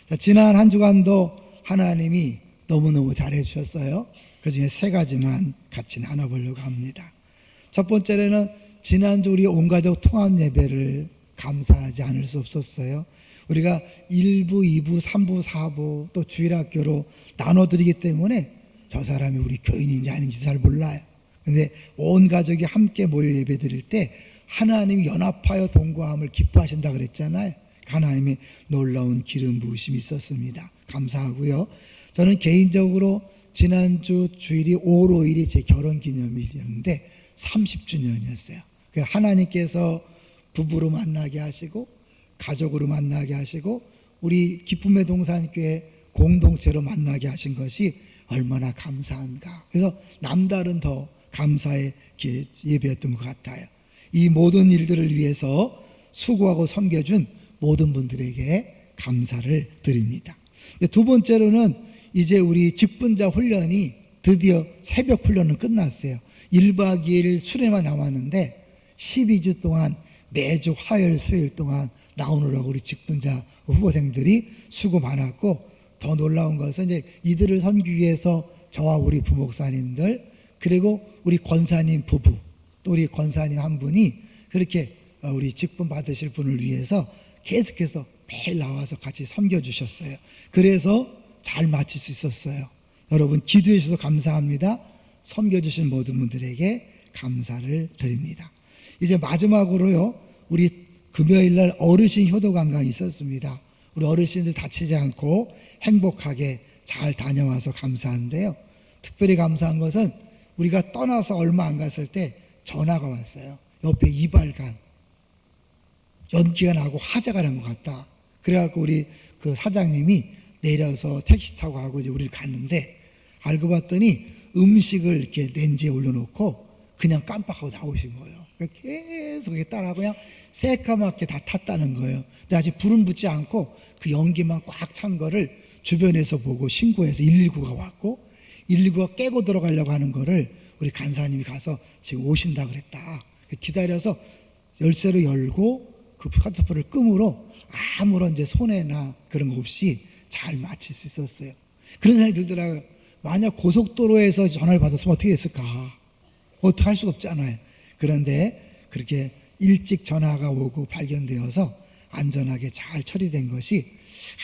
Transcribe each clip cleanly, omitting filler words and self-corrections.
자, 지난 한 주간도 하나님이 너무너무 잘해 주셨어요. 그 중에 세 가지만 같이 나눠보려고 합니다. 첫 번째로는 지난주 우리 온 가족 통합 예배를 감사하지 않을 수 없었어요. 우리가 1부, 2부, 3부, 4부 또 주일학교로 나눠드리기 때문에 저 사람이 우리 교인인지 아닌지 잘 몰라요. 근데 온 가족이 함께 모여 예배 드릴 때 하나님이 연합하여 동거함을 기뻐하신다 그랬잖아요. 하나님의 놀라운 기름 부으심이 있었습니다. 감사하고요. 저는 개인적으로 지난주 주일이 5월 5일이 제 결혼 기념일이었는데 30주년이었어요. 하나님께서 부부로 만나게 하시고 가족으로 만나게 하시고 우리 기쁨의 동산교회 공동체로 만나게 하신 것이 얼마나 감사한가. 그래서 남다른 더 감사의 예배였던 것 같아요. 이 모든 일들을 위해서 수고하고 섬겨준 모든 분들에게 감사를 드립니다. 두 번째로는 이제 우리 직분자 훈련이 드디어 새벽 훈련은 끝났어요. 1박 2일 수련만 남았는데 12주 동안 매주 화요일 수요일 동안 나오느라고 우리 직분자 후보생들이 수고 많았고, 더 놀라운 것은 이제 이들을 섬기기 위해서 저와 우리 부목사님들 그리고 우리 권사님 부부 또 우리 권사님 한 분이 그렇게 우리 직분 받으실 분을 위해서 계속해서 매일 나와서 같이 섬겨주셨어요. 그래서 잘 마칠 수 있었어요. 여러분 기도해 주셔서 감사합니다. 섬겨주신 모든 분들에게 감사를 드립니다. 이제 마지막으로요, 우리 금요일날 어르신 효도관광이 있었습니다. 우리 어르신들 다치지 않고 행복하게 잘 다녀와서 감사한데요, 특별히 감사한 것은 우리가 떠나서 얼마 안 갔을 때 전화가 왔어요. 옆에 이발관 연기가 나고 화재가 난 것 같다. 그래갖고 우리 그 사장님이 내려서 택시 타고 가고 이제 우리를 갔는데, 알고 봤더니 음식을 이렇게 렌즈에 올려놓고 그냥 깜빡하고 나오신 거예요. 계속 따라하고 그냥 새까맣게 다 탔다는 거예요. 근데 아직 불은 붙지 않고 그 연기만 꽉 찬 거를 주변에서 보고 신고해서 119가 왔고, 119가 깨고 들어가려고 하는 거를 우리 간사님이 가서 지금 오신다 그랬다. 기다려서 열쇠로 열고 그 카트포를 끔으로 아무런 이제 손해나 그런 거 없이 잘 마칠 수 있었어요. 그런 생각이 들더라고요. 만약 고속도로에서 전화를 받았으면 어떻게 했을까? 어떻게 할 수가 없잖아요. 그런데 그렇게 일찍 전화가 오고 발견되어서 안전하게 잘 처리된 것이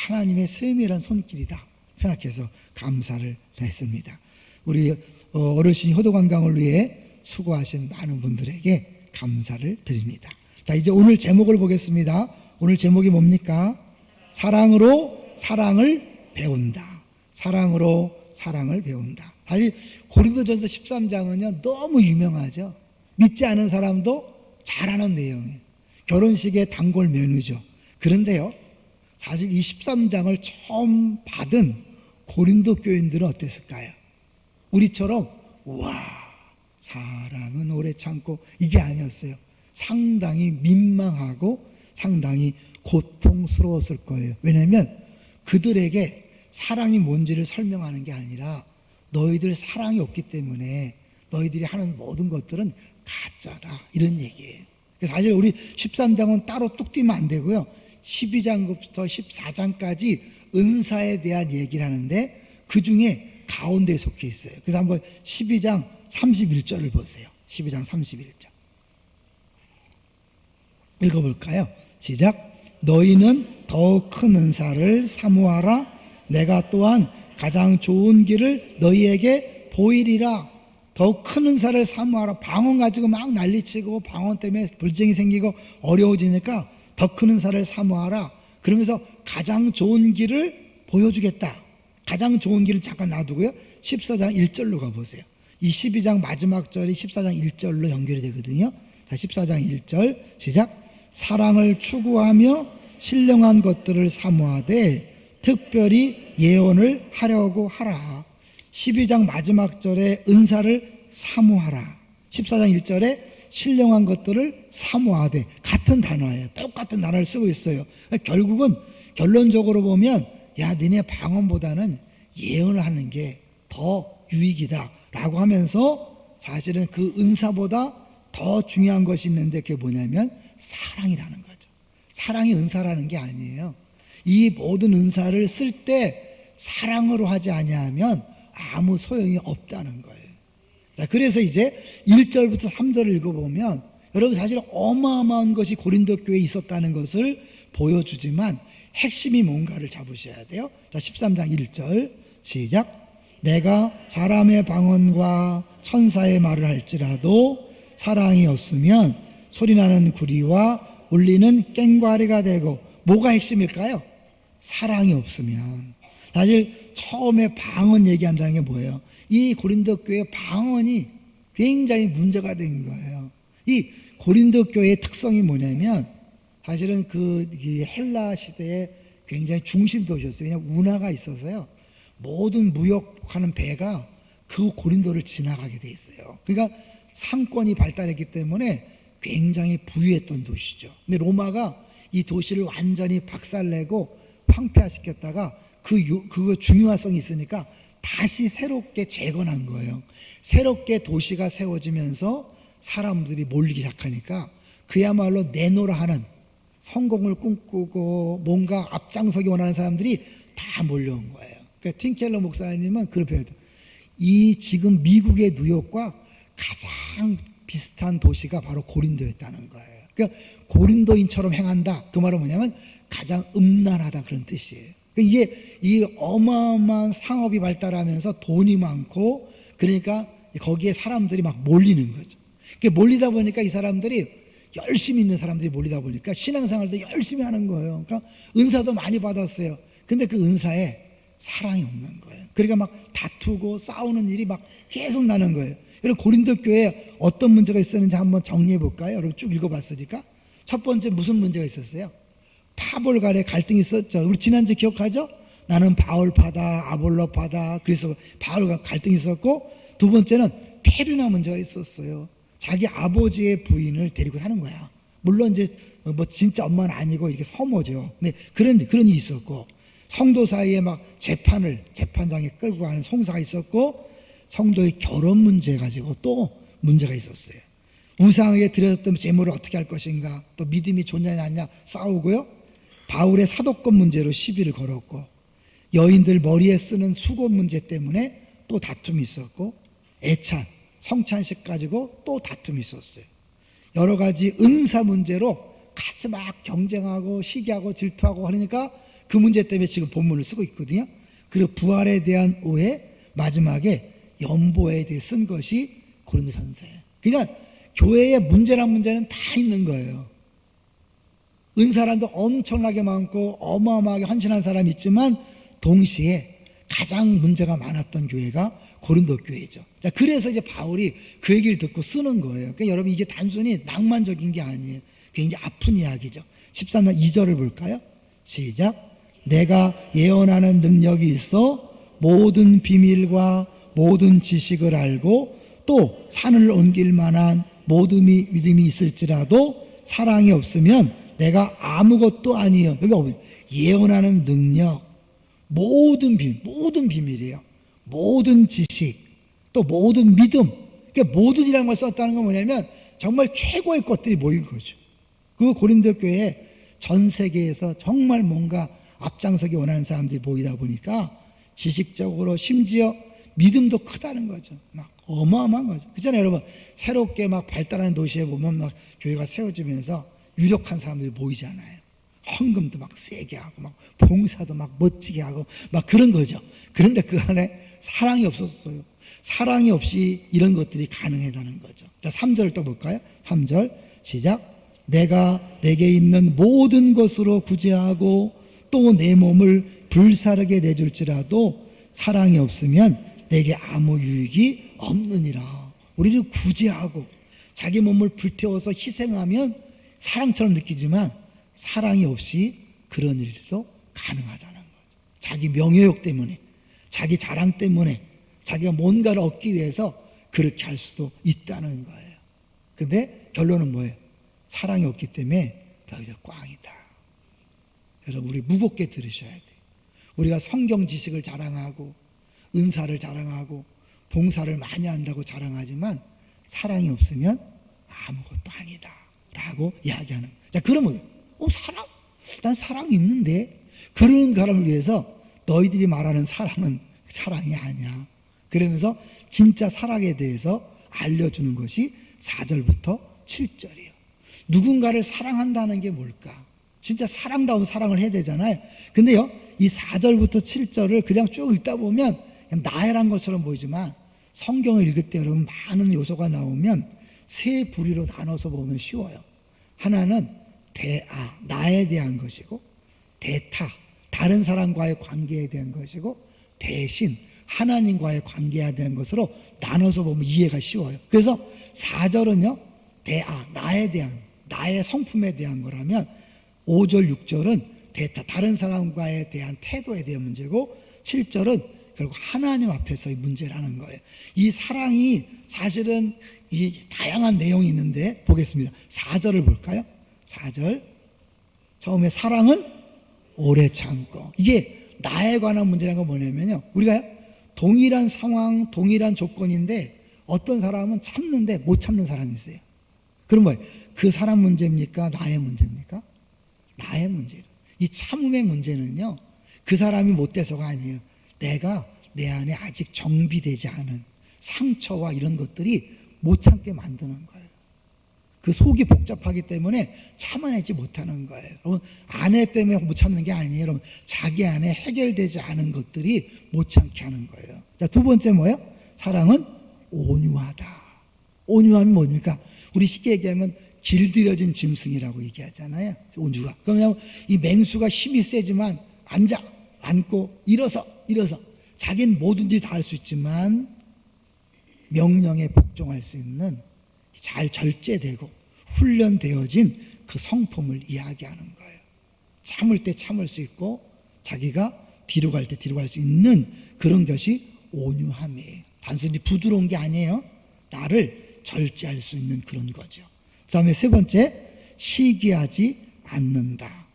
하나님의 세밀한 손길이다 생각해서 감사를 했습니다. 우리 어르신 효도관광을 위해 수고하신 많은 분들에게 감사를 드립니다. 자, 이제 오늘 제목을 보겠습니다. 오늘 제목이 뭡니까? 사랑으로 사랑을 배운다. 사랑으로 사랑을 배운다. 사실 고린도전서 13장은요 너무 유명하죠. 믿지 않은 사람도 잘 아는 내용이에요. 결혼식의 단골 메뉴죠. 그런데요, 사실 이 13장을 처음 받은 고린도 교인들은 어땠을까요? 우리처럼 와 사랑은 오래 참고 이게 아니었어요. 상당히 민망하고 상당히 고통스러웠을 거예요. 왜냐하면 그들에게 사랑이 뭔지를 설명하는 게 아니라 너희들 사랑이 없기 때문에 너희들이 하는 모든 것들은 가짜다 이런 얘기예요. 사실 우리 13장은 따로 뚝 띄면 안 되고요, 12장부터 14장까지 은사에 대한 얘기를 하는데 그 중에 가운데에 속해 있어요. 그래서 한번 12장 31절을 보세요. 12장 31절 읽어볼까요? 시작. 너희는 더 큰 은사를 사모하라. 내가 또한 가장 좋은 길을 너희에게 보이리라. 더 큰 은사를 사모하라. 방언 가지고 막 난리치고 방언 때문에 불쟁이 생기고 어려워지니까 더 큰 은사를 사모하라. 그러면서 가장 좋은 길을 보여주겠다. 가장 좋은 길을 잠깐 놔두고요, 14장 1절로 가보세요. 이 12장 마지막 절이 14장 1절로 연결이 되거든요. 자, 14장 1절 시작. 사랑을 추구하며 신령한 것들을 사모하되 특별히 예언을 하려고 하라. 12장 마지막 절에 은사를 사모하라. 14장 1절에 신령한 것들을 사모하되 같은 단어예요. 똑같은 단어를 쓰고 있어요. 결국은 결론적으로 보면 야 니네 방언보다는 예언을 하는 게 더 유익이다 라고 하면서 사실은 그 은사보다 더 중요한 것이 있는데 그게 뭐냐면 사랑이라는 거죠. 사랑이 은사라는 게 아니에요. 이 모든 은사를 쓸 때 사랑으로 하지 아니하면 아무 소용이 없다는 거예요. 자, 그래서 이제 1절부터 3절을 읽어보면 여러분 사실 어마어마한 것이 고린도 교회에 있었다는 것을 보여주지만 핵심이 뭔가를 잡으셔야 돼요. 자, 13장 1절 시작. 내가 사람의 방언과 천사의 말을 할지라도 사랑이 없으면 소리나는 구리와 울리는 꽹과리가 되고, 뭐가 핵심일까요? 사랑이 없으면. 사실 처음에 방언 얘기한다는 게 뭐예요? 이 고린도 교회 방언이 굉장히 문제가 된 거예요. 이 고린도 교회의 특성이 뭐냐면 사실은 그 헬라 시대에 굉장히 중심 도시였어요. 왜냐하면 운하가 있어서요. 모든 무역하는 배가 그 고린도를 지나가게 돼 있어요. 그러니까 상권이 발달했기 때문에 굉장히 부유했던 도시죠. 근데 로마가 이 도시를 완전히 박살내고 황폐화시켰다가 그 중요성이 있으니까 다시 새롭게 재건한 거예요. 새롭게 도시가 세워지면서 사람들이 몰리기 시작하니까 그야말로 내노라 하는, 성공을 꿈꾸고 뭔가 앞장서기 원하는 사람들이 다 몰려온 거예요. 그러니까 팀켈러 목사님은 그런 표현을 해요. 이 지금 미국의 뉴욕과 가장 비슷한 도시가 바로 고린도였다는 거예요. 그러니까 고린도인처럼 행한다. 그 말은 뭐냐면 가장 음란하다, 그런 뜻이에요. 그러니까 이게 이 어마어마한 상업이 발달하면서 돈이 많고, 그러니까 거기에 사람들이 막 몰리는 거죠. 그러니까 몰리다 보니까 이 사람들이 열심히 있는 사람들이 몰리다 보니까 신앙생활도 열심히 하는 거예요. 그러니까 은사도 많이 받았어요. 근데 그 은사에 사랑이 없는 거예요. 그러니까 막 다투고 싸우는 일이 막 계속 나는 거예요. 여러분, 고린도 교회에 어떤 문제가 있었는지 한번 정리해 볼까요? 여러분 쭉 읽어봤으니까. 첫 번째 무슨 문제가 있었어요? 파볼 간에 갈등이 있었죠. 우리 지난주 기억하죠? 나는 바울파다, 아볼로파다. 그래서 바울과 갈등이 있었고, 두 번째는 페르나 문제가 있었어요. 자기 아버지의 부인을 데리고 사는 거야. 물론 이제 뭐 진짜 엄마는 아니고 이게 서모죠. 근데 그런 일이 있었고, 성도 사이에 막 재판장에 끌고 가는 송사가 있었고, 성도의 결혼 문제 가지고 또 문제가 있었어요. 우상에게 드렸던 제물을 어떻게 할 것인가, 또 믿음이 좋냐 아니냐 싸우고요. 바울의 사도권 문제로 시비를 걸었고, 여인들 머리에 쓰는 수건 문제 때문에 또 다툼이 있었고, 애찬, 성찬식 가지고 또 다툼이 있었어요. 여러 가지 은사 문제로 같이 막 경쟁하고 시기하고 질투하고 하니까 그 문제 때문에 지금 본문을 쓰고 있거든요. 그리고 부활에 대한 오해, 마지막에 연보에 대해 쓴 것이 고린도전서예요. 그러니까 교회의 문제란 문제는 다 있는 거예요. 은사란도 엄청나게 많고 어마어마하게 헌신한 사람이 있지만 동시에 가장 문제가 많았던 교회가 고린도 교회죠. 자, 그래서 이제 바울이 그 얘기를 듣고 쓰는 거예요. 그러니까 여러분, 이게 단순히 낭만적인 게 아니에요. 굉장히 아픈 이야기죠. 13장 2절을 볼까요? 시작. 내가 예언하는 능력이 있어 모든 비밀과 모든 지식을 알고 또 산을 옮길 만한 모든 믿음이 있을지라도 사랑이 없으면 내가 아무것도 아니에요. 여기 예언하는 능력, 모든 비밀이에요. 모든 지식, 또 모든 믿음. 그러니까 모든이라는 걸 썼다는 건 뭐냐면 정말 최고의 것들이 모인 거죠. 그 고린도 교회에 전 세계에서 정말 뭔가 앞장서기 원하는 사람들이 모이다 보니까 지식적으로 심지어 믿음도 크다는 거죠. 막 어마어마한 거죠. 그렇잖아요, 여러분. 새롭게 막 발달하는 도시에 보면 막 교회가 세워지면서 유력한 사람들이 모이잖아요. 헌금도 막 세게 하고 막 봉사도 막 멋지게 하고 막 그런 거죠. 그런데 그 안에 사랑이 없었어요. 사랑이 없이 이런 것들이 가능하다는 거죠. 자, 3절 또 볼까요? 3절 시작. 내가 내게 있는 모든 것으로 구제하고 또 내 몸을 불사르게 내줄지라도 사랑이 없으면 내게 아무 유익이 없느니라. 우리는 구제하고 자기 몸을 불태워서 희생하면 사랑처럼 느끼지만 사랑이 없이 그런 일도 가능하다는 거죠. 자기 명예욕 때문에, 자기 자랑 때문에, 자기가 뭔가를 얻기 위해서 그렇게 할 수도 있다는 거예요. 근데 결론은 뭐예요? 사랑이 없기 때문에 너희들 꽝이다. 여러분, 우리 무겁게 들으셔야 돼요. 우리가 성경 지식을 자랑하고 은사를 자랑하고 봉사를 많이 한다고 자랑하지만 사랑이 없으면 아무것도 아니다 라고 이야기하는 거예요. 자, 그러면 사랑? 난 사랑이 있는데 그런 사람을 위해서 너희들이 말하는 사랑은 사랑이 아니야. 그러면서 진짜 사랑에 대해서 알려주는 것이 4절부터 7절이에요. 누군가를 사랑한다는 게 뭘까? 진짜 사랑다운 사랑을 해야 되잖아요. 근데요, 이 4절부터 7절을 그냥 쭉 읽다 보면 그냥 나열한 것처럼 보이지만 성경을 읽을 때 여러분 많은 요소가 나오면 세 부류로 나눠서 보면 쉬워요. 하나는 대아, 나에 대한 것이고, 대타, 다른 사람과의 관계에 대한 것이고, 대신, 하나님과의 관계에 대한 것으로 나눠서 보면 이해가 쉬워요. 그래서 4절은요, 대아, 나에 대한, 나의 성품에 대한 거라면 5절, 6절은 대타, 다른 사람과에 대한 태도에 대한 문제고, 7절은 결국 하나님 앞에서의 문제라는 거예요. 이 사랑이 사실은 이 다양한 내용이 있는데 보겠습니다. 4절을 볼까요? 4절 처음에 사랑은 오래 참고, 이게 나에 관한 문제라는 건 뭐냐면요, 우리가 동일한 상황, 동일한 조건인데 어떤 사람은 참는데 못 참는 사람이 있어요. 그럼 뭐예요? 그 사람 문제입니까? 나의 문제입니까? 나의 문제예요. 이 참음의 문제는요, 그 사람이 못돼서가 아니에요. 내가 내 안에 아직 정비되지 않은 상처와 이런 것들이 못 참게 만드는 거예요. 그 속이 복잡하기 때문에 참아내지 못하는 거예요. 여러분, 아내 때문에 못 참는 게 아니에요. 여러분, 자기 안에 해결되지 않은 것들이 못 참게 하는 거예요. 자, 두 번째 뭐예요? 사랑은 온유하다. 온유함이 뭡니까? 우리 쉽게 얘기하면 길들여진 짐승이라고 얘기하잖아요. 온유가. 그러면 이 맹수가 힘이 세지만 앉고 일어서 자기는 뭐든지 다 할 수 있지만 명령에 복종할 수 있는 잘 절제되고 훈련되어진 그 성품을 이야기하는 거예요. 참을 때 참을 수 있고 자기가 뒤로 갈 때 뒤로 갈 수 있는 그런 것이 온유함이에요. 단순히 부드러운 게 아니에요. 나를 절제할 수 있는 그런 거죠. 그 다음에 세 번째, 시기하지 않는다,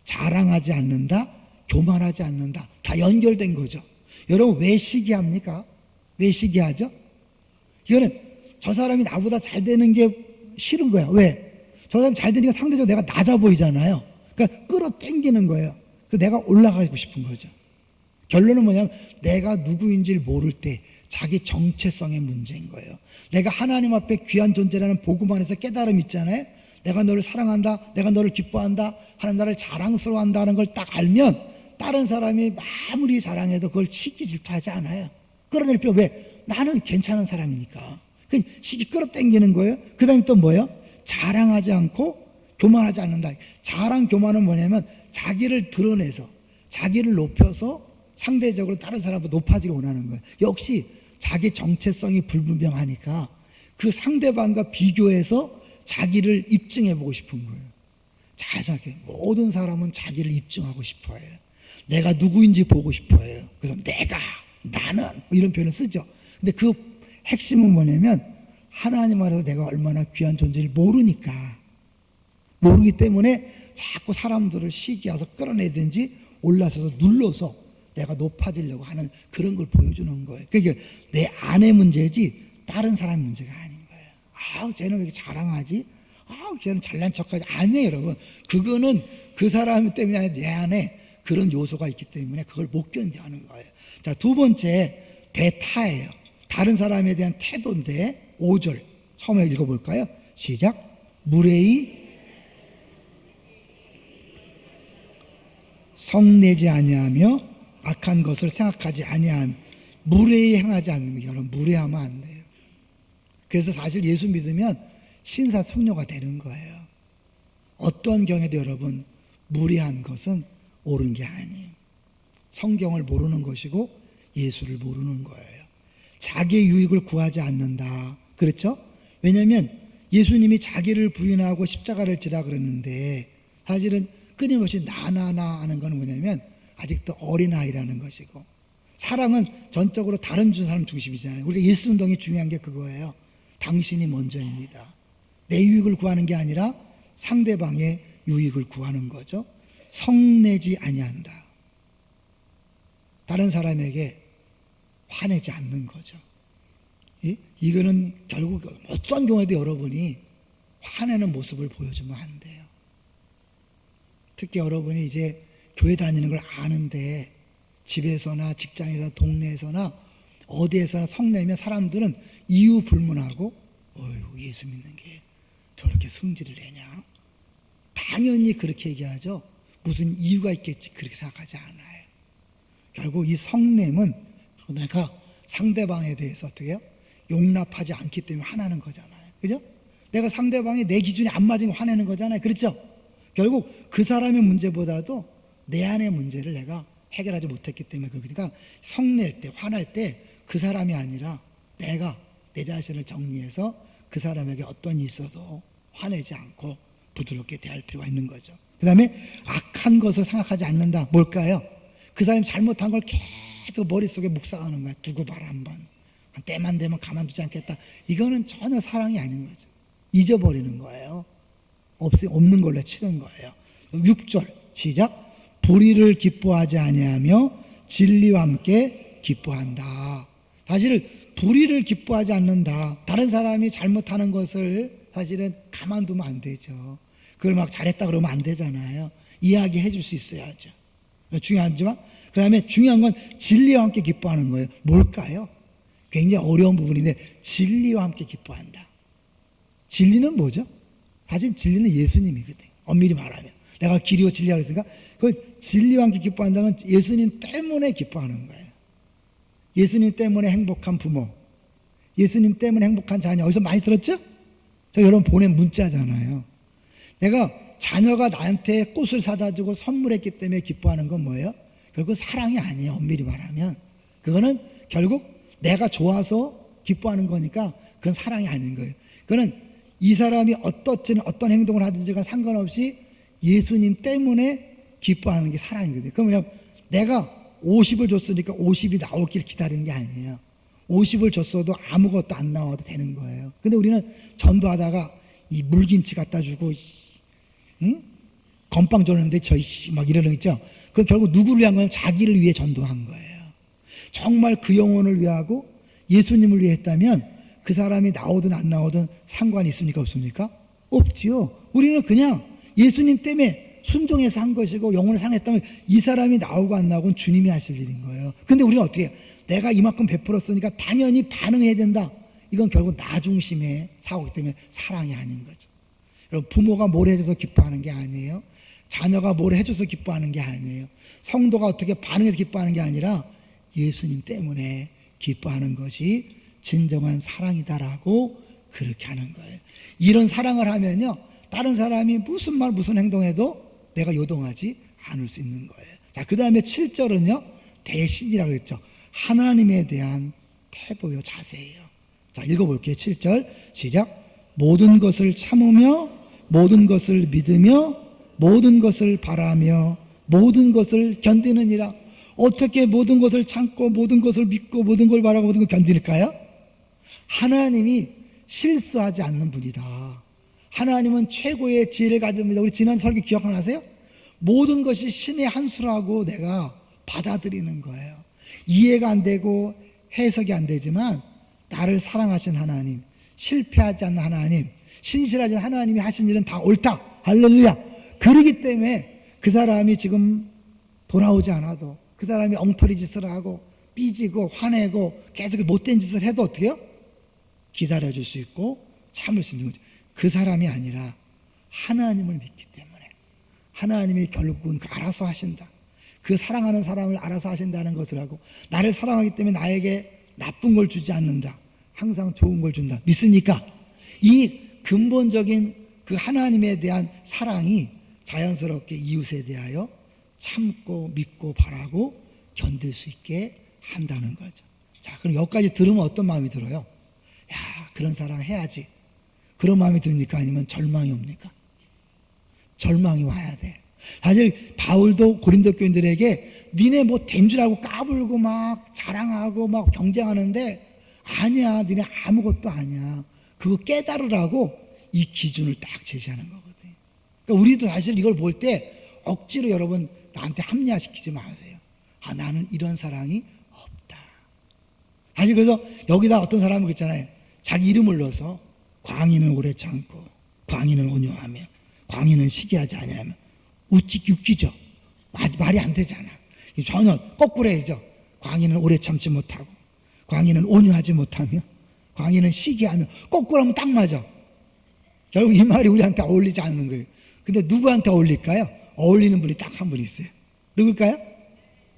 자랑하지 않는다, 교만하지 않는다. 다 연결된 거죠. 여러분, 왜 시기합니까? 왜 시기하죠? 이거는 저 사람이 나보다 잘 되는 게 싫은 거야. 왜? 저 사람이 잘 되니까 상대적으로 내가 낮아 보이잖아요. 그러니까 끌어당기는 거예요. 그 내가 올라가고 싶은 거죠. 결론은 뭐냐면 내가 누구인지를 모를 때 자기 정체성의 문제인 거예요. 내가 하나님 앞에 귀한 존재라는 복음 안에서 깨달음이 있잖아요. 내가 너를 사랑한다, 내가 너를 기뻐한다, 하나님 나를 자랑스러워한다는 걸 딱 알면 다른 사람이 아무리 자랑해도 그걸 시기 질투하지 않아요. 끌어낼 필요. 왜? 나는 괜찮은 사람이니까. 그 시기 끌어당기는 거예요. 그 다음에 또 뭐예요? 자랑하지 않고 교만하지 않는다. 자랑, 교만은 뭐냐면 자기를 드러내서 자기를 높여서 상대적으로 다른 사람보다 높아지기 원하는 거예요. 역시 자기 정체성이 불분명하니까 그 상대방과 비교해서 자기를 입증해보고 싶은 거예요. 잘 생각해요. 모든 사람은 자기를 입증하고 싶어 해요. 내가 누구인지 보고 싶어 해요. 그래서 내가, 나는 이런 표현을 쓰죠. 근데 그 핵심은 뭐냐면 하나님 안에서 내가 얼마나 귀한 존재를 모르니까, 모르기 때문에 자꾸 사람들을 시기해서 끌어내든지 올라서서 눌러서 내가 높아지려고 하는 그런 걸 보여주는 거예요. 그게 내 안의 문제지 다른 사람 문제가 아닌 거예요. 아우, 쟤는 왜 이렇게 자랑하지? 아우, 쟤는 잘난 척하지? 아니에요, 여러분. 그거는 그 사람 때문에 아니라 내 안에 그런 요소가 있기 때문에 그걸 못 견뎌하는 거예요. 자, 두 번째, 대타예요. 다른 사람에 대한 태도인데 5절 처음에 읽어볼까요? 시작. 무례히 성내지 아니하며 악한 것을 생각하지 아니하며, 무례히 행하지 않는 거예요. 여러분, 무례하면 안 돼요. 그래서 사실 예수 믿으면 신사숙녀가 되는 거예요. 어떤 경우에도 여러분, 무례한 것은 옳은 게 아니에요. 성경을 모르는 것이고 예수를 모르는 거예요. 자기의 유익을 구하지 않는다. 그렇죠? 왜냐하면 예수님이 자기를 부인하고 십자가를 지라 그랬는데 사실은 끊임없이 나나나 하는 건 뭐냐면 아직도 어린아이라는 것이고, 사랑은 전적으로 다른 사람 중심이잖아요. 우리가 예수 운동이 중요한 게 그거예요. 당신이 먼저입니다. 내 유익을 구하는 게 아니라 상대방의 유익을 구하는 거죠. 성내지 아니한다. 다른 사람에게 화내지 않는 거죠. 이거는 결국 어떤 경우에도 여러분이 화내는 모습을 보여주면 안 돼요. 특히 여러분이 이제 교회 다니는 걸 아는데 집에서나 직장에서 동네에서나 어디에서나 성내면 사람들은 이유 불문하고 어휴 예수 믿는 게 저렇게 성질을 내냐? 당연히 그렇게 얘기하죠. 무슨 이유가 있겠지 그렇게 생각하지 않아요. 결국 이 성냄은 내가 상대방에 대해서 어떻게 해요? 용납하지 않기 때문에 화나는 거잖아요. 그죠? 내가 상대방이 내 기준에 안 맞은 거 화내는 거잖아요. 그렇죠? 결국 그 사람의 문제보다도 내 안의 문제를 내가 해결하지 못했기 때문에 그러니까 성낼 때 화날 때 그 사람이 아니라 내가 내 자신을 정리해서 그 사람에게 어떤 일이 있어도 화내지 않고 부드럽게 대할 필요가 있는 거죠. 그 다음에 악한 것을 생각하지 않는다. 뭘까요? 그 사람이 잘못한 걸 계속 머릿속에 묵상하는 거야. 두고 봐라 한번. 때만 되면 가만두지 않겠다. 이거는 전혀 사랑이 아닌 거죠. 잊어버리는 거예요. 없는 걸로 치는 거예요. 6절 시작. 불의를 기뻐하지 아니하며 진리와 함께 기뻐한다. 사실 불의를 기뻐하지 않는다. 다른 사람이 잘못하는 것을 사실은 가만두면 안 되죠. 그걸 막 잘했다 그러면 안 되잖아요. 이야기해 줄 수 있어야죠. 중요하지만 그 다음에 중요한 건 진리와 함께 기뻐하는 거예요. 뭘까요? 굉장히 어려운 부분인데 진리와 함께 기뻐한다. 진리는 뭐죠? 사실 진리는 예수님이거든. 엄밀히 말하면 내가 길이요 진리라고 했으니까 그 진리와 함께 기뻐한다는 건 예수님 때문에 기뻐하는 거예요. 예수님 때문에 행복한 부모, 예수님 때문에 행복한 자녀. 어디서 많이 들었죠? 저 여러분 보낸 문자잖아요. 내가 자녀가 나한테 꽃을 사다 주고 선물했기 때문에 기뻐하는 건 뭐예요? 결국 사랑이 아니에요. 엄밀히 말하면 그거는 결국 내가 좋아서 기뻐하는 거니까 그건 사랑이 아닌 거예요. 그거는 이 사람이 어떤 행동을 하든지가 상관없이 예수님 때문에 기뻐하는 게 사랑이거든요. 그러면 내가 50을 줬으니까 50이 나오길 기다리는 게 아니에요. 50을 줬어도 아무것도 안 나와도 되는 거예요. 근데 우리는 전도하다가 이 물김치 갖다 주고 응? 건빵 줬는데 막 이러는 거 있죠. 그 결국 누구를 위한 거냐면 자기를 위해 전도한 거예요. 정말 그 영혼을 위하고 예수님을 위해 했다면 그 사람이 나오든 안 나오든 상관이 있습니까? 없습니까? 없지요. 우리는 그냥 예수님 때문에 순종해서 한 것이고 영혼을 사랑했다면 이 사람이 나오고 안 나오고는 주님이 하실 일인 거예요. 근데 우리는 어떻게 해요? 내가 이만큼 베풀었으니까 당연히 반응해야 된다. 이건 결국 나 중심의 사고이기 때문에 사랑이 아닌 거죠. 여러분 부모가 뭘 해줘서 기뻐하는 게 아니에요. 자녀가 뭘 해줘서 기뻐하는 게 아니에요. 성도가 어떻게 반응해서 기뻐하는 게 아니라 예수님 때문에 기뻐하는 것이 진정한 사랑이다라고 그렇게 하는 거예요. 이런 사랑을 하면요 다른 사람이 무슨 말 무슨 행동해도 내가 요동하지 않을 수 있는 거예요. 자, 그 다음에 7절은요 대신이라고 했죠. 하나님에 대한 태도요 자세예요. 자, 읽어볼게요. 7절 시작. 모든 것을 참으며 모든 것을 믿으며 모든 것을 바라며 모든 것을 견디느니라. 어떻게 모든 것을 참고 모든 것을 믿고 모든 걸 바라고 모든 걸 견딜까요? 하나님이 실수하지 않는 분이다. 하나님은 최고의 지혜를 가진 분이다. 우리 지난 설교 기억나세요? 모든 것이 신의 한 수라고 내가 받아들이는 거예요. 이해가 안 되고 해석이 안 되지만 나를 사랑하신 하나님, 실패하지 않는 하나님, 신실하신 하나님이 하신 일은 다 옳다. 할렐루야. 그러기 때문에 그 사람이 지금 돌아오지 않아도 그 사람이 엉터리 짓을 하고 삐지고 화내고 계속 못된 짓을 해도 어떻게 해요? 기다려줄 수 있고 참을 수 있는 거죠. 그 사람이 아니라 하나님을 믿기 때문에 하나님이 결국은 알아서 하신다. 그 사랑하는 사람을 알아서 하신다는 것을 하고 나를 사랑하기 때문에 나에게 나쁜 걸 주지 않는다. 항상 좋은 걸 준다. 믿습니까? 이 근본적인 그 하나님에 대한 사랑이 자연스럽게 이웃에 대하여 참고 믿고 바라고 견딜 수 있게 한다는 거죠. 자, 그럼 여기까지 들으면 어떤 마음이 들어요? 야, 그런 사랑 해야지. 그런 마음이 듭니까? 아니면 절망이 옵니까? 절망이 와야 돼. 사실 바울도 고린도 교인들에게 니네 뭐 된 줄 알고 까불고 막 자랑하고 막 경쟁하는데 아니야, 니네 아무것도 아니야. 그거 깨달으라고 이 기준을 딱 제시하는 거거든. 그러니까 우리도 사실 이걸 볼 때 억지로 여러분 나한테 합리화시키지 마세요. 아, 나는 이런 사랑이 없다. 사실 그래서 여기다 어떤 사람은 그랬잖아요. 자기 이름을 넣어서 광인은 오래 참고 광인은 온유하며 광인은 시기하지 아니하며 웃기죠. 말이 안 되잖아. 전혀 거꾸로 해야죠. 광인은 오래 참지 못하고, 광인은 온유하지 못하며, 광인은 시기하며, 거꾸로 하면 딱 맞아. 결국 이 말이 우리한테 어울리지 않는 거예요. 근데 누구한테 어울릴까요? 어울리는 분이 딱 한 분 있어요. 누굴까요?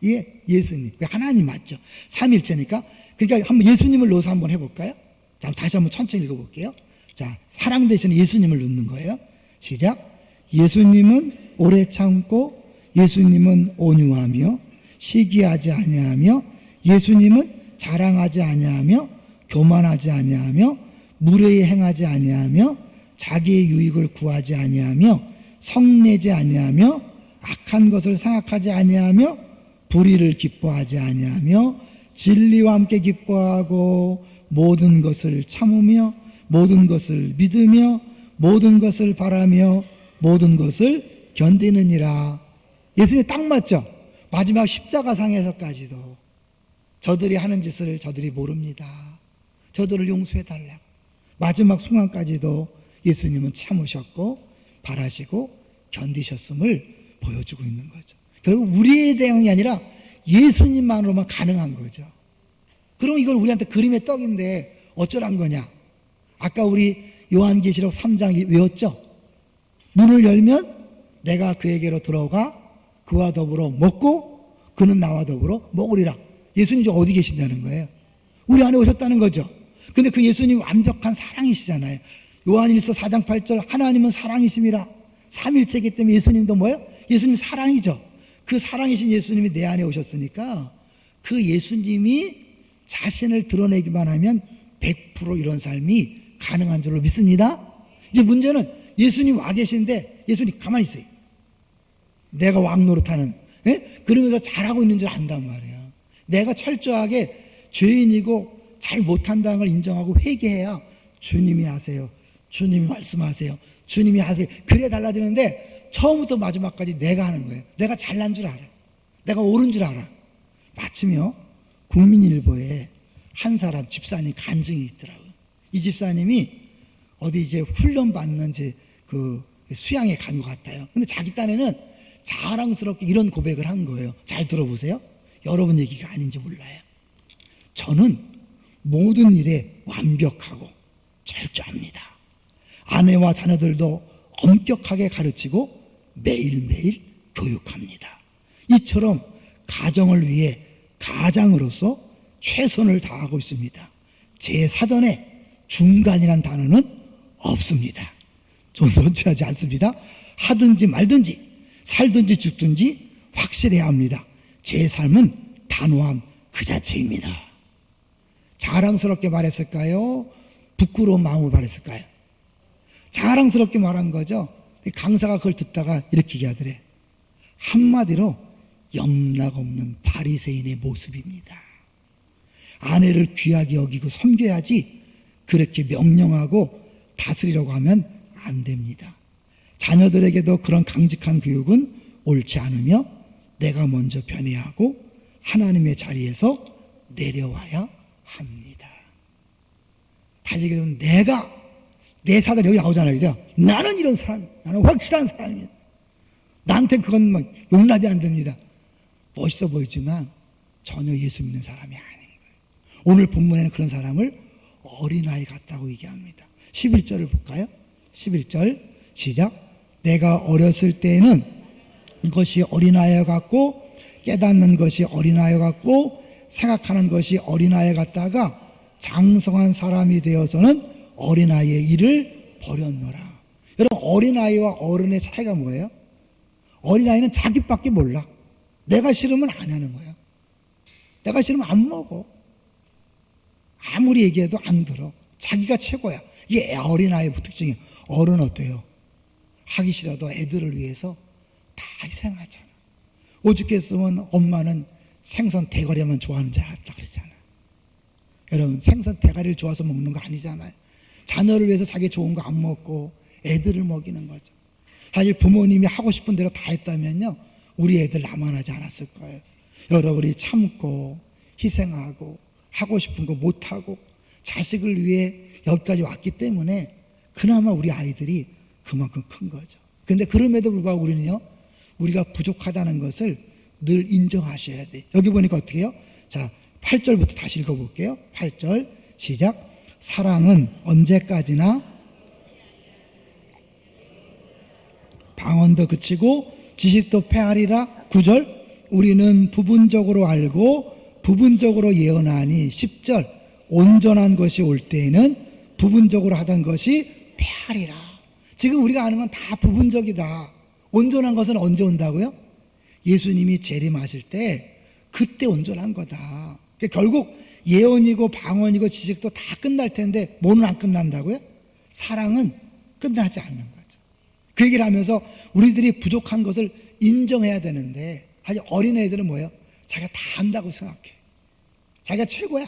예, 예수님. 하나님 맞죠? 삼일체니까. 그러니까 한번 예수님을 넣어서 한번 해볼까요? 자, 다시 한번 천천히 읽어볼게요. 자, 사랑 대신에 예수님을 넣는 거예요. 시작. 예수님은 오래 참고, 예수님은 온유하며, 시기하지 아니하며, 예수님은 자랑하지 아니하며, 교만하지 아니하며, 무례히 행하지 아니하며, 자기의 유익을 구하지 아니하며, 성내지 아니하며, 악한 것을 생각하지 아니하며, 불의를 기뻐하지 아니하며, 진리와 함께 기뻐하고, 모든 것을 참으며, 모든 것을 믿으며, 모든 것을 바라며, 모든 것을 견디느니라. 예수님 딱 맞죠? 마지막 십자가상에서까지도 저들이 하는 짓을 저들이 모릅니다. 저들을 용서해달라고. 마지막 순간까지도 예수님은 참으셨고 바라시고 견디셨음을 보여주고 있는 거죠. 결국 우리의 대응이 아니라 예수님만으로만 가능한 거죠. 그럼 이건 우리한테 그림의 떡인데 어쩌란 거냐? 아까 우리 요한계시록 3장 외웠죠? 문을 열면 내가 그에게로 들어가 그와 더불어 먹고 그는 나와 더불어 먹으리라. 예수님 좀 어디 계신다는 거예요? 우리 안에 오셨다는 거죠. 근데 그 예수님 완벽한 사랑이시잖아요. 요한일서 4장 8절 하나님은 사랑이심이라. 삼일체이기 때문에 예수님도 뭐예요? 예수님 사랑이죠. 그 사랑이신 예수님이 내 안에 오셨으니까 그 예수님이 자신을 드러내기만 하면 100% 이런 삶이 가능한 줄로 믿습니다. 이제 문제는 예수님 와 계시는데 예수님 가만히 있어요. 내가 왕 노릇하는, 예? 그러면서 잘하고 있는 줄 안단 말이에요. 내가 철저하게 죄인이고 잘 못한다는 걸 인정하고 회개해야 주님이 하세요, 주님이 말씀하세요, 주님이 하세요, 그래 달라지는데 처음부터 마지막까지 내가 하는 거예요. 내가 잘난 줄 알아, 내가 옳은 줄 알아. 마침요 국민일보에 한 사람 집사님 간증이 있더라고요. 이 집사님이 어디 이제 훈련 받는 그 수양에 간 것 같아요. 근데 자기 딴에는 자랑스럽게 이런 고백을 한 거예요. 잘 들어보세요. 여러분 얘기가 아닌지 몰라요. 저는 모든 일에 완벽하고 철저합니다. 아내와 자녀들도 엄격하게 가르치고 매일매일 교육합니다. 이처럼 가정을 위해 가장으로서 최선을 다하고 있습니다. 제 사전에 중간이란 단어는 없습니다. 저는 존재하지 않습니다. 하든지 말든지 살든지 죽든지 확실해야 합니다. 제 삶은 단호함 그 자체입니다. 자랑스럽게 말했을까요? 부끄러운 마음을 말했을까요? 자랑스럽게 말한 거죠. 강사가 그걸 듣다가 이렇게 얘기하더래. 한마디로 영락없는 바리새인의 모습입니다. 아내를 귀하게 여기고 섬겨야지 그렇게 명령하고 다스리려고 하면 안 됩니다. 자녀들에게도 그런 강직한 교육은 옳지 않으며 내가 먼저 변해야 하고 하나님의 자리에서 내려와야 합니다. 다시 얘기하면 내가, 내 사단 여기 나오잖아요, 그죠? 나는 이런 사람, 나는 확실한 사람입니다. 나한테 그건 막 용납이 안 됩니다. 멋있어 보이지만 전혀 예수 믿는 사람이 아닌 거예요. 오늘 본문에는 그런 사람을 어린아이 같다고 얘기합니다. 11절을 볼까요? 11절 시작. 내가 어렸을 때에는 것이 어린아이 같고 깨닫는 것이 어린아이 같고 생각하는 것이 어린아이 같다가 장성한 사람이 되어서는 어린아이의 일을 버렸노라. 여러분, 어린아이와 어른의 차이가 뭐예요? 어린아이는 자기밖에 몰라. 내가 싫으면 안 하는 거야. 내가 싫으면 안 먹어. 아무리 얘기해도 안 들어. 자기가 최고야. 이게 어린아이의 특징이에요. 어른 어때요? 하기 싫어도 애들을 위해서 다 희생하잖아. 오죽했으면 엄마는 생선 대가리만 좋아하는 줄 알았다 그랬잖아. 여러분, 생선 대가리를 좋아서 먹는 거 아니잖아요. 자녀를 위해서 자기 좋은 거 안 먹고 애들을 먹이는 거죠. 사실 부모님이 하고 싶은 대로 다 했다면요, 우리 애들 나만하지 않았을 거예요. 여러분이 참고 희생하고 하고 싶은 거 못하고 자식을 위해 여기까지 왔기 때문에 그나마 우리 아이들이 그만큼 큰 거죠. 근데 그럼에도 불구하고 우리는요, 우리가 부족하다는 것을 늘 인정하셔야 돼. 여기 보니까 어떻게 해요? 자, 8절부터 다시 읽어볼게요. 8절 시작. 사랑은 언제까지나 방언도 그치고 지식도 패하리라. 9절 우리는 부분적으로 알고 부분적으로 예언하니. 10절 온전한 것이 올 때에는 부분적으로 하던 것이 패하리라. 지금 우리가 아는 건 다 부분적이다. 온전한 것은 언제 온다고요? 예수님이 재림하실 때 그때 온전한 거다. 그러니까 결국 예언이고 방언이고 지식도 다 끝날 텐데 뭐는 안 끝난다고요? 사랑은 끝나지 않는 거죠. 그 얘기를 하면서 우리들이 부족한 것을 인정해야 되는데, 아주 어린애들은 뭐예요? 자기가 다 안다고 생각해. 자기가 최고야.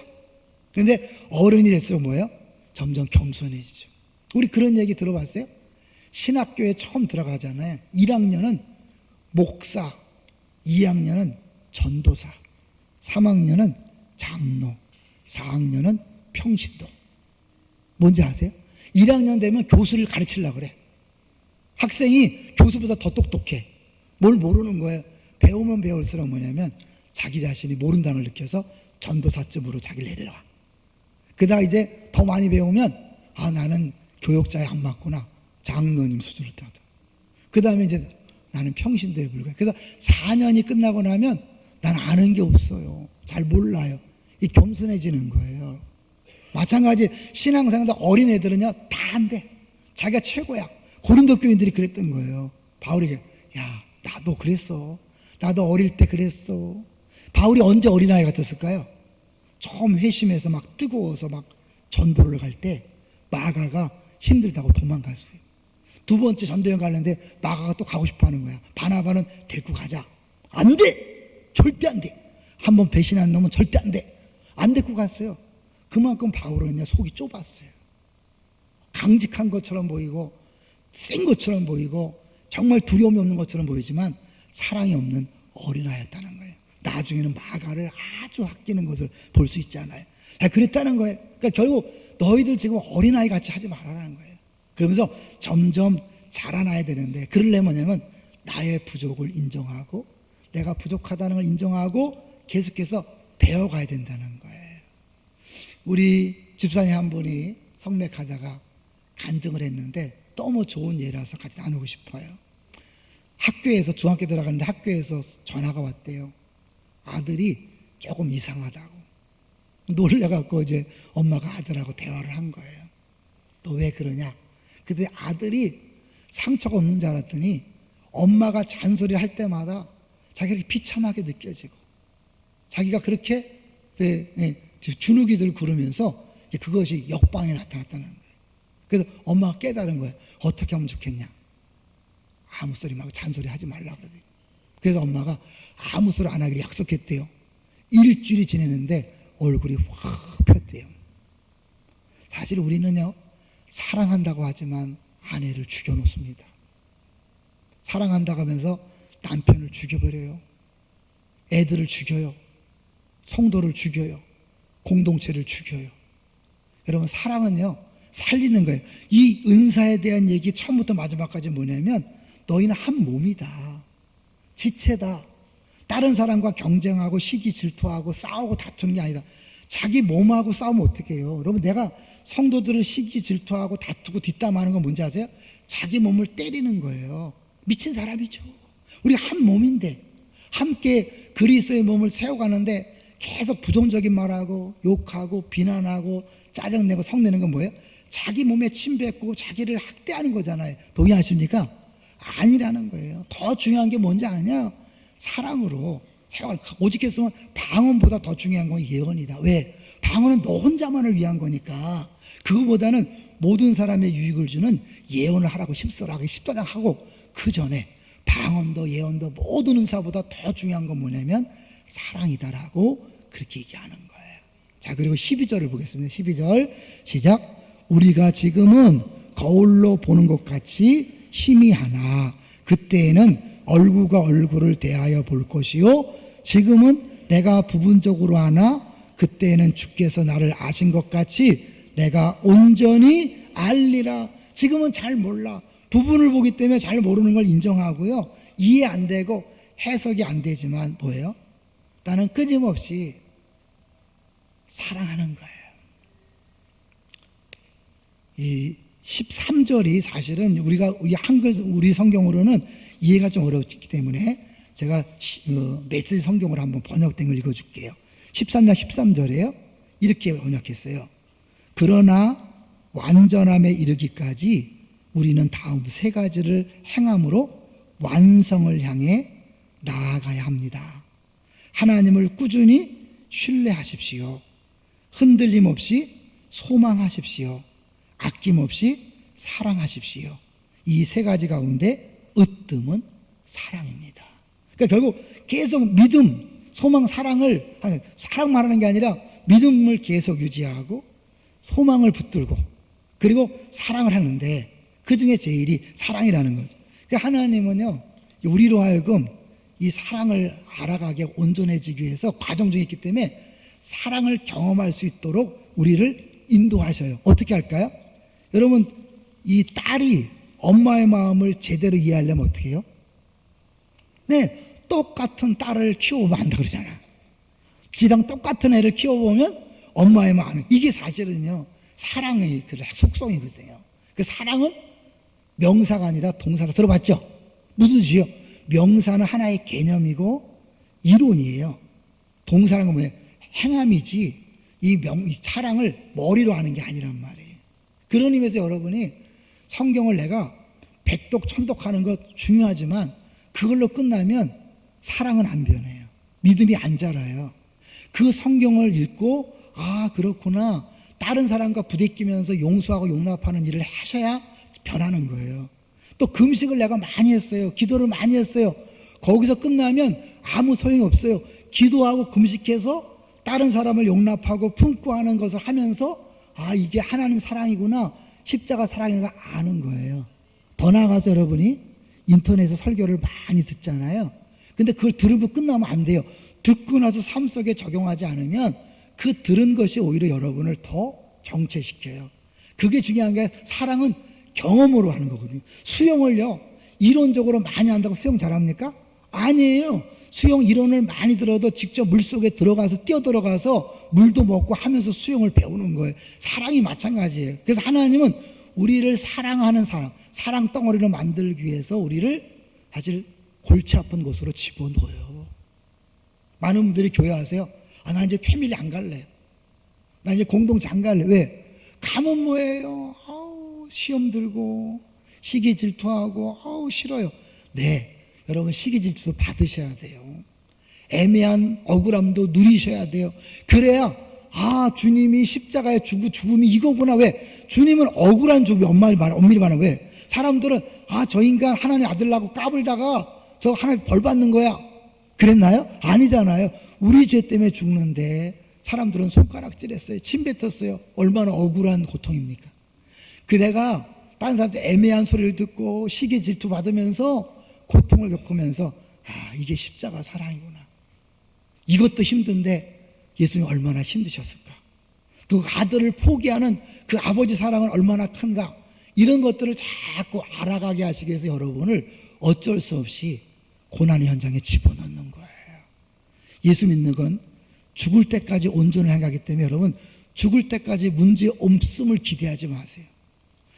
그런데 어른이 될수록 뭐예요? 점점 겸손해지죠. 우리 그런 얘기 들어봤어요? 신학교에 처음 들어가잖아요. 1학년은 목사, 2학년은 전도사, 3학년은 장로, 4학년은 평신도. 뭔지 아세요? 1학년 되면 교수를 가르치려고 그래. 학생이 교수보다 더 똑똑해. 뭘 모르는 거예요. 배우면 배울수록 뭐냐면 자기 자신이 모른다는 걸 느껴서 전도사쯤으로 자기를 내려와. 그러다가 이제 더 많이 배우면 아, 나는 교역자에 안 맞구나. 장로님 수준으로 따다. 그 다음에 이제 나는 평신도에 불과해. 그래서 4년이 끝나고 나면 난 아는 게 없어요. 잘 몰라요. 이 겸손해지는 거예요. 마찬가지 신앙생활도 어린애들은요 다 안 돼. 자기가 최고야. 고린도 교인들이 그랬던 거예요. 바울에게 야 나도 그랬어. 나도 어릴 때 그랬어. 바울이 언제 어린아이 같았을까요? 처음 회심해서 막 뜨거워서 막 전도를 갈 때 마가가 힘들다고 도망갔어요. 두 번째 전도여행 가는데 마가가 또 가고 싶어 하는 거야. 바나바는 데리고 가자. 안 돼! 절대 안 돼! 한번 배신한 놈은 절대 안 돼! 안 데리고 갔어요. 그만큼 바울은요 속이 좁았어요. 강직한 것처럼 보이고 센 것처럼 보이고 정말 두려움이 없는 것처럼 보이지만 사랑이 없는 어린아이였다는 거예요. 나중에는 마가를 아주 아끼는 것을 볼 수 있잖아요. 그랬다는 거예요. 그러니까 결국 너희들 지금 어린아이 같이 하지 말아라는 거예요. 그러면서 점점 자라나야 되는데, 그러려면 뭐냐면 나의 부족을 인정하고 내가 부족하다는 걸 인정하고 계속해서 배워가야 된다는 거예요. 우리 집사님 한 분이 성맥하다가 간증을 했는데 너무 좋은 예라서 같이 나누고 싶어요. 학교에서 중학교 들어갔는데 학교에서 전화가 왔대요. 아들이 조금 이상하다고. 놀래갖고 이제 엄마가 아들하고 대화를 한 거예요. 너 왜 그러냐? 근데 아들이 상처가 없는 줄 알았더니 엄마가 잔소리를 할 때마다 자기가 비참하게 느껴지고 자기가 그렇게 주눅이들 구르면서 그것이 역방에 나타났다는 거예요. 그래서 엄마가 깨달은 거예요. 어떻게 하면 좋겠냐? 아무 소리 말고 잔소리 하지 말라고 그러더니. 그래서 엄마가 아무 소리 안 하기로 약속했대요. 일주일이 지냈는데 얼굴이 확 폈대요. 사실 우리는요 사랑한다고 하지만 아내를 죽여놓습니다. 사랑한다고 하면서 남편을 죽여버려요. 애들을 죽여요. 성도를 죽여요. 공동체를 죽여요. 여러분 사랑은요 살리는 거예요. 이 은사에 대한 얘기 처음부터 마지막까지 뭐냐면 너희는 한 몸이다. 지체다. 다른 사람과 경쟁하고 시기 질투하고 싸우고 다투는 게 아니다. 자기 몸하고 싸우면 어떻게 해요? 여러분 내가 성도들을 시기 질투하고 다투고 뒷담하는 건 뭔지 아세요? 자기 몸을 때리는 거예요. 미친 사람이죠. 우리 한 몸인데 함께 그리스도의 몸을 세워가는데 계속 부정적인 말하고 욕하고 비난하고 짜증내고 성내는 건 뭐예요? 자기 몸에 침 뱉고 자기를 학대하는 거잖아요. 동의하십니까? 아니라는 거예요. 더 중요한 게 뭔지 아냐? 사랑으로 세월. 오직 했으면 방언보다 더 중요한 건 예언이다. 왜? 방언은 너 혼자만을 위한 거니까. 그거보다는 모든 사람의 유익을 주는 예언을 하라고 힘써라. 14장 하고 그 전에 방언도 예언도 모든 은사보다 더 중요한 건 뭐냐면 사랑이다라고 그렇게 얘기하는 거예요. 자, 그리고 12절을 보겠습니다. 12절 시작. 우리가 지금은 거울로 보는 것 같이 희미하나 그때에는 얼굴과 얼굴을 대하여 볼 것이요 지금은 내가 부분적으로 하나 그때에는 주께서 나를 아신 것 같이 내가 온전히 알리라. 지금은 잘 몰라. 부분을 보기 때문에 잘 모르는 걸 인정하고요 이해 안 되고 해석이 안 되지만 뭐예요? 나는 끊임없이 사랑하는 거예요. 이 13절이 사실은 우리 한글, 우리 성경으로는 이해가 좀 어렵기 때문에 제가 메시지 성경으로 한번 번역된 걸 읽어줄게요. 13장 13절에요. 이렇게 번역했어요. 그러나 완전함에 이르기까지 우리는 다음 세 가지를 행함으로 완성을 향해 나아가야 합니다. 하나님을 꾸준히 신뢰하십시오. 흔들림 없이 소망하십시오. 아낌없이 사랑하십시오. 이 세 가지 가운데 으뜸은 사랑입니다. 그러니까 결국 계속 믿음, 소망, 사랑 말하는 게 아니라 믿음을 계속 유지하고 소망을 붙들고 그리고 사랑을 하는데 그 중에 제일이 사랑이라는 거죠. 그러니까 하나님은요, 우리로 하여금 이 사랑을 알아가게 온전해지기 위해서 과정 중에 있기 때문에 사랑을 경험할 수 있도록 우리를 인도하셔요. 어떻게 할까요? 여러분, 이 딸이 엄마의 마음을 제대로 이해하려면 어떻게 해요? 네, 똑같은 딸을 키워보면 안다 그러잖아. 지랑 똑같은 애를 키워보면 엄마의 마음, 이게 사실은요 사랑의 그 속성이거든요. 그 사랑은 명사가 아니라 동사다. 들어봤죠? 무슨 뜻이요? 명사는 하나의 개념이고 이론이에요. 동사는 뭐예요? 행함이지 이 사랑을 머리로 하는 게 아니란 말이에요. 그런 의미에서 여러분이 성경을 내가 백독 천독하는 것 중요하지만 그걸로 끝나면 사랑은 안 변해요. 믿음이 안 자라요. 그 성경을 읽고 아 그렇구나, 다른 사람과 부대끼면서 용서하고 용납하는 일을 하셔야 변하는 거예요. 또 금식을 내가 많이 했어요. 기도를 많이 했어요. 거기서 끝나면 아무 소용이 없어요. 기도하고 금식해서 다른 사람을 용납하고 품고 하는 것을 하면서 아 이게 하나님 사랑이구나, 십자가 사랑이구나 아는 거예요. 더 나아가서 여러분이 인터넷에 설교를 많이 듣잖아요. 근데 그걸 들으면 끝나면 안 돼요. 듣고 나서 삶 속에 적용하지 않으면 그 들은 것이 오히려 여러분을 더 정체시켜요. 그게 중요한 게 사랑은 경험으로 하는 거거든요. 수영을요 이론적으로 많이 한다고 수영 잘합니까? 아니에요. 수영 이론을 많이 들어도 직접 물속에 들어가서 뛰어들어가서 물도 먹고 하면서 수영을 배우는 거예요. 사랑이 마찬가지예요. 그래서 하나님은 우리를 사랑하는 사랑 덩어리로 만들기 위해서 우리를 사실 골치 아픈 곳으로 집어넣어요. 많은 분들이 교회 하세요. 아, 나 이제 패밀리 안 갈래. 나 이제 공동체 안 갈래. 왜? 가면 뭐예요? 아우, 시험 들고 시기 질투하고 아우 싫어요. 네, 여러분 시기 질투도 받으셔야 돼요. 애매한 억울함도 누리셔야 돼요. 그래야 아 주님이 십자가의 죽음이 이거구나. 왜? 주님은 억울한 죽음이 엄밀히 말하면 왜? 사람들은 아 저 인간 하나님 아들라고 까불다가 저 하나님 벌 받는 거야 그랬나요? 아니잖아요. 우리 죄 때문에 죽는데 사람들은 손가락질했어요. 침 뱉었어요. 얼마나 억울한 고통입니까? 그 내가 다른 사람들 애매한 소리를 듣고 시기 질투 받으면서 고통을 겪으면서 아 이게 십자가 사랑이구나. 이것도 힘든데 예수님이 얼마나 힘드셨을까. 또 아들을 포기하는 그 아버지 사랑은 얼마나 큰가. 이런 것들을 자꾸 알아가게 하시기 위해서 여러분을 어쩔 수 없이 고난의 현장에 집어넣는 거예요. 예수 믿는 건 죽을 때까지 온전을 향하기 때문에 여러분 죽을 때까지 문제 없음을 기대하지 마세요.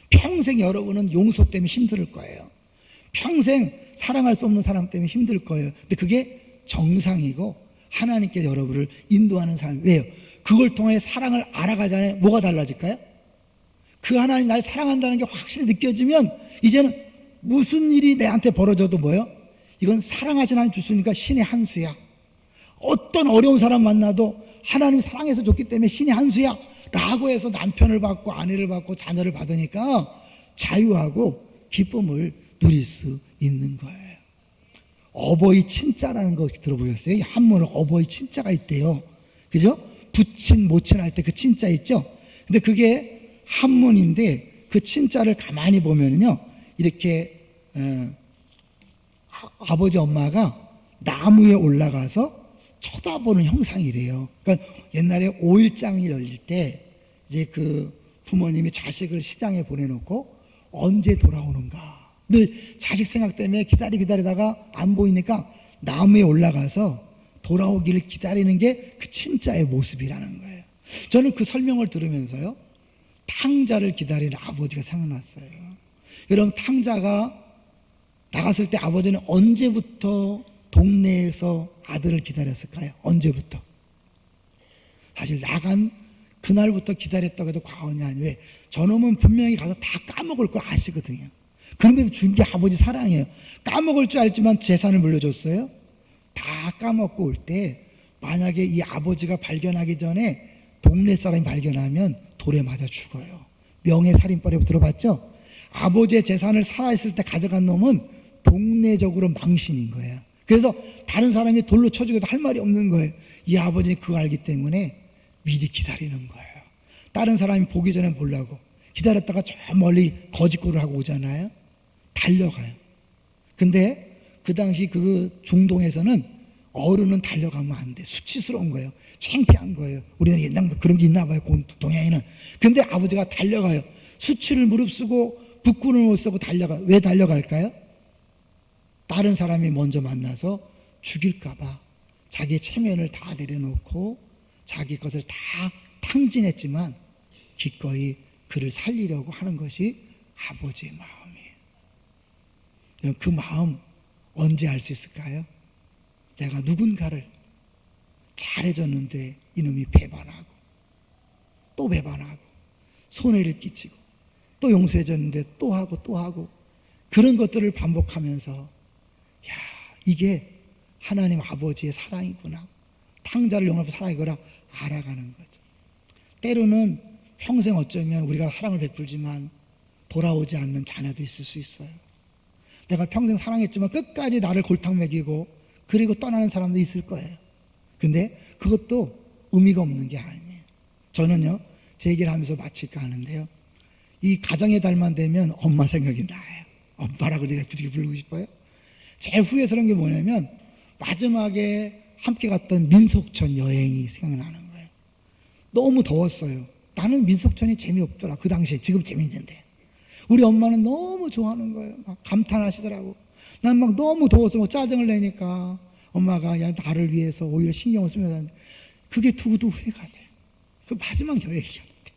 평생 여러분은 용서 때문에 힘들 거예요. 평생 사랑할 수 없는 사람 때문에 힘들 거예요. 근데 그게 정상이고 하나님께 여러분을 인도하는 사람. 왜요? 그걸 통해 사랑을 알아가잖아요. 뭐가 달라질까요? 그 하나님 날 사랑한다는 게 확실히 느껴지면 이제는 무슨 일이 내한테 벌어져도 뭐예요? 이건 사랑하신 하나님 주시니까 신의 한 수야. 어떤 어려운 사람 만나도 하나님 사랑해서 줬기 때문에 신의 한 수야 라고 해서 남편을 받고 아내를 받고 자녀를 받으니까 자유하고 기쁨을 누릴 수 있는 거예요. 어버이 친자라는 거 들어보셨어요? 한문으로 어버이 친자가 있대요. 그죠? 부친 모친 할 때 그 친자 있죠? 근데 그게 한문인데 그 친자를 가만히 보면요 이렇게 아버지 엄마가 나무에 올라가서 쳐다보는 형상이래요. 그러니까 옛날에 5.1장이 열릴 때 이제 그 부모님이 자식을 시장에 보내놓고 언제 돌아오는가 늘 자식 생각 때문에 기다리다가 안 보이니까 나무에 올라가서 돌아오기를 기다리는 게 그 친자의 모습이라는 거예요. 저는 그 설명을 들으면서요, 탕자를 기다리는 아버지가 생각났어요. 여러분, 탕자가 나갔을 때 아버지는 언제부터 동네에서 아들을 기다렸을까요? 언제부터? 사실 나간 그날부터 기다렸다고 해도 과언이 아니에요. 왜? 저놈은 분명히 가서 다 까먹을 걸 아시거든요. 그러면서 준 게 아버지 사랑이에요. 까먹을 줄 알지만 재산을 물려줬어요. 다 까먹고 올 때 만약에 이 아버지가 발견하기 전에 동네 사람이 발견하면 돌에 맞아 죽어요. 명예살인죄라고 들어봤죠? 아버지의 재산을 살아있을 때 가져간 놈은 동네적으로 망신인 거예요. 그래서 다른 사람이 돌로 쳐 죽여도 할 말이 없는 거예요. 이 아버지는 그거 알기 때문에 미리 기다리는 거예요. 다른 사람이 보기 전에 보려고 기다렸다가 저 멀리 거짓골을 하고 오잖아요. 달려가요. 근데 그 당시 그 중동에서는 어른은 달려가면 안 돼. 수치스러운 거예요. 창피한 거예요. 우리는 옛날부터 그런 게 있나 봐요. 동양에는. 근데 아버지가 달려가요. 수치를 무릅쓰고 부끄러움을 못 쓰고 달려가요. 왜 달려갈까요? 다른 사람이 먼저 만나서 죽일까 봐 자기의 체면을 다 내려놓고 자기 것을 다 탕진했지만 기꺼이 그를 살리려고 하는 것이 아버지의 마음이에요. 그 마음 언제 알 수 있을까요? 내가 누군가를 잘해줬는데 이놈이 배반하고 또 배반하고 손해를 끼치고 또 용서해줬는데 또 하고 그런 것들을 반복하면서, 야, 이게 하나님 아버지의 사랑이구나, 탕자를 용납하는 사랑이구나 알아가는 거죠. 때로는 평생 어쩌면 우리가 사랑을 베풀지만 돌아오지 않는 자녀도 있을 수 있어요. 내가 평생 사랑했지만 끝까지 나를 골탕 먹이고 그리고 떠나는 사람도 있을 거예요. 근데 그것도 의미가 없는 게 아니에요. 저는요, 제 얘기를 하면서 마칠까 하는데요, 이 가정의 달만 되면 엄마 생각이 나요. 엄마라고 내가 굳이 부르고 싶어요. 제일 후회스러운 게 뭐냐면 마지막에 함께 갔던 민속촌 여행이 생각나는 거예요. 너무 더웠어요. 나는 민속촌이 재미없더라. 그 당시에. 지금 재미있는데 우리 엄마는 너무 좋아하는 거예요. 막 감탄하시더라고. 난 막 너무 더워서 뭐 짜증을 내니까 엄마가 야, 나를 위해서 오히려 신경을 쓰면, 그게 두고두고 후회가 돼요. 그 마지막 여행이었는데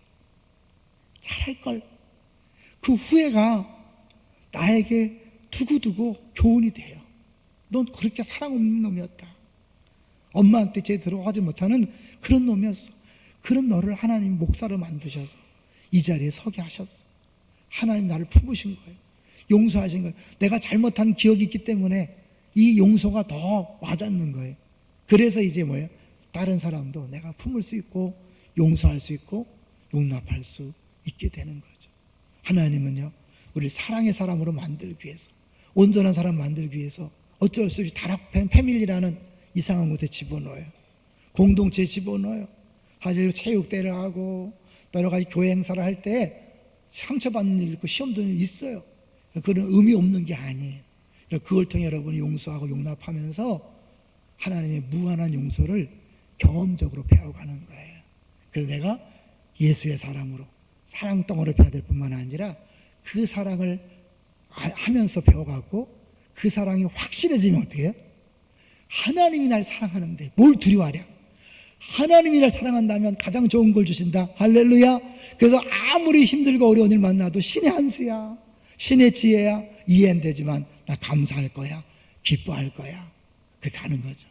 잘할걸. 그 후회가 나에게 두고두고 교훈이 돼요. 넌 그렇게 사랑 없는 놈이었다. 엄마한테 제대로 하지 못하는 그런 놈이었어. 그런 너를 하나님 목사로 만드셔서 이 자리에 서게 하셨어. 하나님 나를 품으신 거예요. 용서하신 거예요. 내가 잘못한 기억이 있기 때문에 이 용서가 더 와닿는 거예요. 그래서 이제 뭐예요? 다른 사람도 내가 품을 수 있고 용서할 수 있고 용납할 수 있게 되는 거죠. 하나님은요, 우리를 사랑의 사람으로 만들기 위해서, 온전한 사람 만들기 위해서 어쩔 수 없이 다락 패밀리라는 이상한 곳에 집어넣어요. 공동체에 집어넣어요. 사실 체육대회를 하고 여러 가지 교회 행사를 할 때 상처받는 일 있고 시험 드는 일 있어요. 그런 의미 없는 게 아니에요. 그걸 통해 여러분이 용서하고 용납하면서 하나님의 무한한 용서를 경험적으로 배워가는 거예요. 그래서 내가 예수의 사람으로 사랑덩어리로 변화될 뿐만 아니라 그 사랑을 하면서 배워가고 그 사랑이 확실해지면 어떻게 해요? 하나님이 날 사랑하는데 뭘 두려워하랴? 하나님이 날 사랑한다면 가장 좋은 걸 주신다. 할렐루야. 그래서 아무리 힘들고 어려운 일 만나도 신의 한 수야, 신의 지혜야, 이해 안 되지만 나 감사할 거야, 기뻐할 거야, 그렇게 하는 거죠.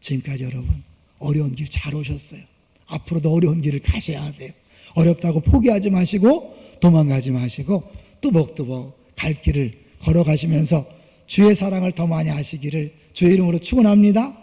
지금까지 여러분 어려운 길 잘 오셨어요. 앞으로도 어려운 길을 가셔야 돼요. 어렵다고 포기하지 마시고 도망가지 마시고 뚜벅뚜벅 갈 길을 걸어가시면서 주의 사랑을 더 많이 하시기를 주의 이름으로 축원합니다.